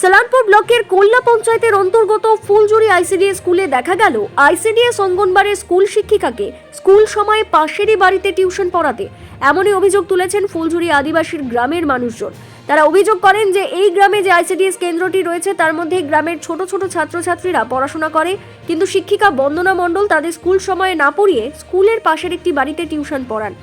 সালানপুর ব্লকের কোল্লা পঞ্চায়েতের অন্তর্গত ফুলজুরি আইসিডিএস স্কুলে দেখা গেল আইসিডিএস অঙ্গনবাড়ির স্কুল শিক্ষিকাকে স্কুল সময়ে পাশেরই বাড়িতে টিউশন পড়াতে এমনই অভিযোগ তুলেছেন ফুলজুরি আদিবাসীর গ্রামের মানুষজন। তারা অভিযোগ করেন যে এই গ্রামে যে আইসিডিএস কেন্দ্রটি রয়েছে তার মধ্যে গ্রামের ছোট ছোট ছাত্রছাত্রীরা পড়াশোনা করে, কিন্তু শিক্ষিকা বন্দনা মণ্ডল তাদের স্কুল সময়ে না পড়িয়ে স্কুলের পাশের একটি বাড়িতে টিউশন পড়ান।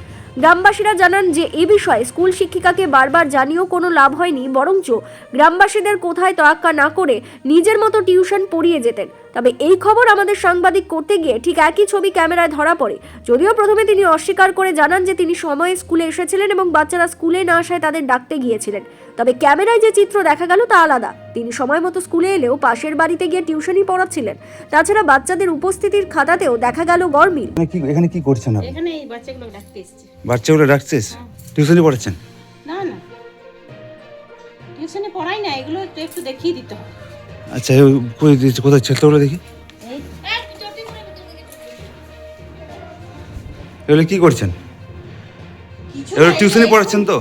গ্রামবাসীরা জানান যে এই বিষয়ে স্কুল শিক্ষিকাকে বারবার জানিয়েও কোনো লাভ হয়নি, বরঞ্চ গ্রামবাসীদের কোথায় তোয়াক্কা না করে নিজের মতো টিউশন পড়িয়ে যেতেন। তবে এই খবর আমাদের সাংবাদিক করতে গিয়ে ঠিক একই ছবি ক্যামেরায় ধরা পড়ে। যদিও প্রথমে তিনি অস্বীকার করে জানান যে তিনি সময়ে স্কুলে এসেছিলেন এবং বাচ্চারা স্কুলে না আসায় তাদের ডাকতে গিয়েছিলেন, তবে ক্যামেরায় যে চিত্র দেখা গেল তা আলাদা। তিনি সময় মতো স্কুলে এলেও পাশের বাড়িতে গিয়ে টিউশনই পড়াচ্ছিলেন। তাছাড়া বাচ্চাদের উপস্থিতির খাতাতেও দেখা গেল গরমিল। এখানে কি করছেন আপনি? এখানে এই বাচ্চাগুলো ডাকতে এসেছে। বাচ্চাগুলো ডাকছিস? টিউশনি পড়াচ্ছেন? না না, টিউশনে পড়াই না, এগুলো একটু দেখিয়ে দিতে হয়। আচ্ছা, কোথায় ছেলেগুলো দেখি? এই এগুলো কি করছেন? কিছু এগুলো না, টিউশনি পড়াচ্ছেন তো?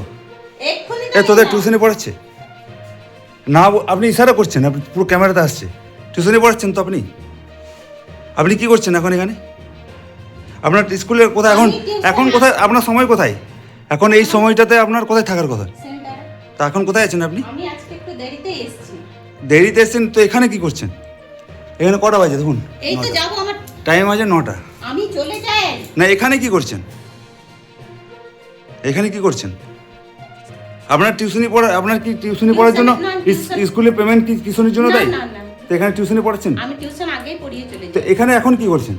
এক্ষুনি তোদের টিউশনি পড়াচ্ছে না? আপনি ইশারা করছেন, আপনি পুরো ক্যামেরাতে আসছে। টিউশনি পড়াচ্ছেন তো আপনি? আপনি কি করছেন এখন এখানে? আপনার স্কুলের কোথায় এখন? এখন কোথায় আপনার সময়? কোথায় এখন এই সময়টাতে আপনার কোথায় থাকার কথা? সেন্টার। তা এখন কোথায় আছেন আপনি? আমি আজকে একটু দেরিতে এসেছি। দেরিতে এসেছেন তো? এখানে কি করছেন? এখানে কটা বাজে দেখুন? এই তো যাব, আমার টাইম আছে 9টা। আমি চলে যাই। না, এখানে কি করছেন? এখানে কি করছেন? আপনার টিউশনি পড়া, আপনার কি টিউশনি পড়ার জন্য স্কুলে পেমেন্ট কি টিউশনির জন্য দেয়? না না, তো এখানে টিউশনি পড়াচ্ছেন? আমি টিউশন আগেই পড়িয়ে চলে তো যাই। এখানে এখন কি করছেন?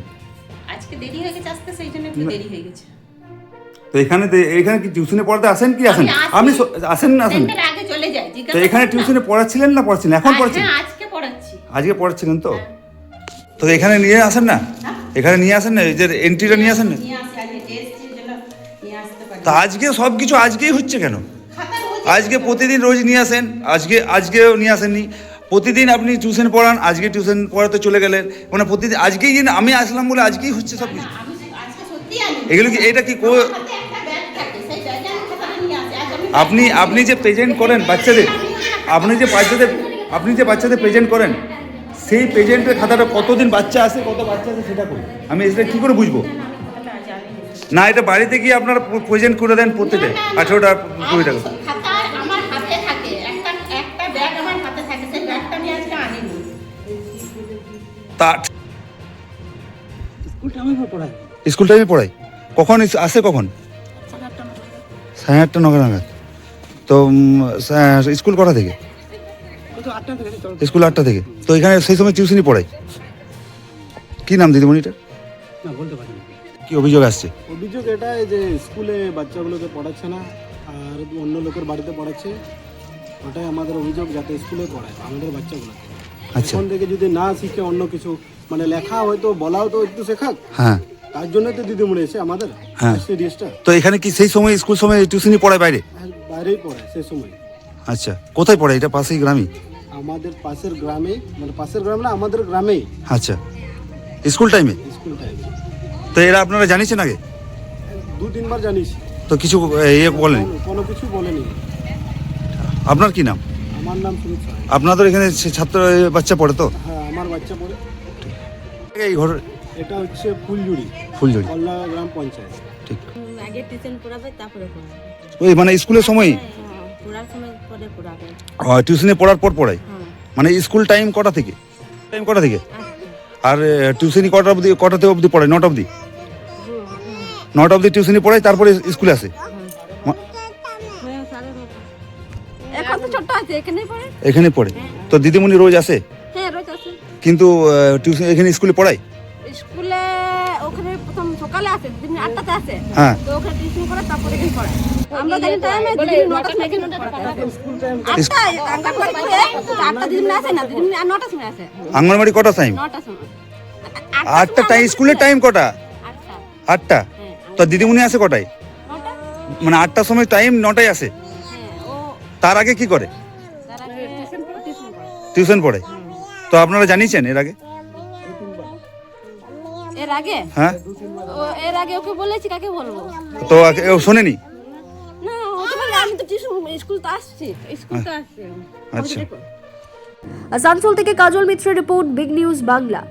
আজকে দেরি হয়ে গেছে আসতে, সেই জন্য একটু দেরি হয়ে গেছে। তো এখানে কি টিউশনি পড়াতে আসেন কি আসেন? আমি আসেন না আসেন? সেন্টার আগে চলে যাই। তো জিজ্ঞাসা এখানে করুন না। টিউশনি পড়াচ্ছিলেন না পড়াচ্ছিলেন? এখন পড়াচ্ছেন? হ্যাঁ, আজকে পড়াচ্ছি। আজকে পড়াচ্ছিলেন তো? তো এখানে নিয়ে আসেন না? এখানে নিয়ে আসেন না, এই যে এন্ট্রিটা নিয়ে আসেন না? নিয়ে আসি, আজকে টেস্টের জন্য নিয়ে আসতে পারি। তা আজকে সব কিছু আজকেই হচ্ছে কেন? খাতা রোজ আজকে প্রতিদিন রোজ নিয়ে আসেন, আজকেও নিয়ে আসেননি। প্রতিদিন আপনি টিউশন পড়ান, আজকে টিউশন পড়াতে চলে গেলেন, মানে প্রতিদিন আজকেই আমি আসলাম বলে আজকেই হচ্ছে সব কিছু। আমি আজকে সত্যি আনি। এগুলো কি, এটা কি হাতে একটা ব্যাগ থাকে, সেই ব্যাগে আমি খাতাটা নিয়ে আসি। আজ আমি আপনি যে প্রেজেন্ট করেন বাচ্চাদের, আপনি যে বাচ্চাদের প্রেজেন্ট করেন, সেই প্রেজেন্টের খাতাটা কতদিন বাচ্চা আসে, কত বাচ্চা আসে সেটা করি আমি। এটা কি করে বুঝবো? খাতাটা জানি। না, এটা বাড়িতে গিয়ে আপনারা প্রেজেন্ট করে দেন প্রত্যেকে 18টা 20 টাকা। খাতা আমার হাতে থাকে, একটা ব্যাগ আমার হাতে থাকে, সেই ব্যাগটা আমি আজকে আনিনি। তা স্কুল টাইমে পড়াই? কখন আসে কখন? 8:30 9 নাগাদ। তো স্কুল কটা থেকে? স্কুল 8টা থেকে। তো এখানে সেই সময় টিউশনি পড়াই। কি নাম দিদিমণিটা? না, বলতে পারি না। কি অভিযোগ আসছে? অভিযোগ এটাই যে স্কুলে বাচ্চাগুলোকে পড়াচ্ছে না আর অন্য লোকের বাড়িতে পড়াচ্ছে। ওটাই আমাদের অভিযোগ, যাতে স্কুলে পড়ায় আমাদের বাচ্চাগুলোকে। আচ্ছা। এখন থেকে যদি না শিখে অন্য কিছু, মানে লেখা হয়তো বলাও তো একটু শেখাক, হ্যাঁ, তার জন্য তো দিদিমণি এসে আমাদের হ্যাঁ। সিরিয়াসটা তো এখানে কি সেই সময় স্কুল সময় টিউশনি পড়ায় বাইরে? বাইরেই পড়ায় সে সময়। আচ্ছা, কোথায় পড়ায়? এটা পাশেই গ্রামে? আমাদের পাশের গ্রামে, মানে পাশের গ্রাম না, আমাদের গ্রামেই আচ্ছা, স্কুল টাইমে? স্কুল টাইমে। তো এরা আপনারা জানিয়েছেন আগে? 2-3 বার জানিস, তো কিছু বলেন? কোনো কিছু বলেনি। আপনার কি নাম? আমার নাম সুমিত সাহা। আপনাদের এখানে ছাত্র বাচ্চা পড়ে তো? হ্যাঁ, আমার বাচ্চা পড়ে। এই ঘর এটা হচ্ছে ফুলজুড়ি কল্লা গ্রাম পঞ্চায়েত। ঠিক। আগে টিউশন পড়াবে, তারপরে পড়াবে। ওই মানে স্কুলের সময় পড়ার সময় পরে পড়াবে। টিউশনে পড়ার পর পড়াই? হ্যাঁ। মানে স্কুল টাইম কটা থেকে? টাইম কটা থেকে? আচ্ছা। আর টিউশনি কটাতে অবধি পড়ায়? 9টা অবধি? 9টা অবধি টিউশনি পড়াই, তারপরে স্কুলে আসে? হ্যাঁ, সাড়ে 9টা। এখন তো ছোট্ট আছে, এখানেই পড়ে। এখানে পড়ে? তো দিদিমণি রোজ আসে? হ্যাঁ, রোজ আসে। কিন্তু টিউশন এখানে স্কুলে পড়ায়? স্কুলে ওখানে প্রথম সকালে আসে, দিন 8টাতে আসে। হ্যাঁ। তো ওখানে টিউশন করে, তারপরে এখানে পড়ায়। আমরা জানি টাইমে দিন 9টার সময় এখানে পড়াতে। স্কুল টাইম 8টায় আঙ্গনবাড়ি করে, 8টা দিন আসে না, দিন 9টার সময় আসে। আঙ্গনবাড়ি কটা টাইম? 9টার সময়। 8টা টাইম। স্কুলের টাইম কটা? 8টা। 8টা। হ্যাঁ, তো দিদিমণি আসে কটায়? 9টা। মানে 8টার সময় টাইম, 9টায় আসে। হ্যাঁ, ও তার আগে কি করে? তার আগে টিউশন পড়ে। টিউশন পড়ে? তো আপনারা জানিয়েছেন এর আগে? এর আগে? হ্যাঁ। এর আগে ওকে বলেছি, কাকে বলবো? তো ও শোনেনি? না, ও তো বলে আমি তো টিউশন স্কুল তো আসছি, স্কুল তো আসছি। আচ্ছা। আসানসোল থেকে কাজল মিত্রের রিপোর্ট, বিগ নিউজ বাংলা।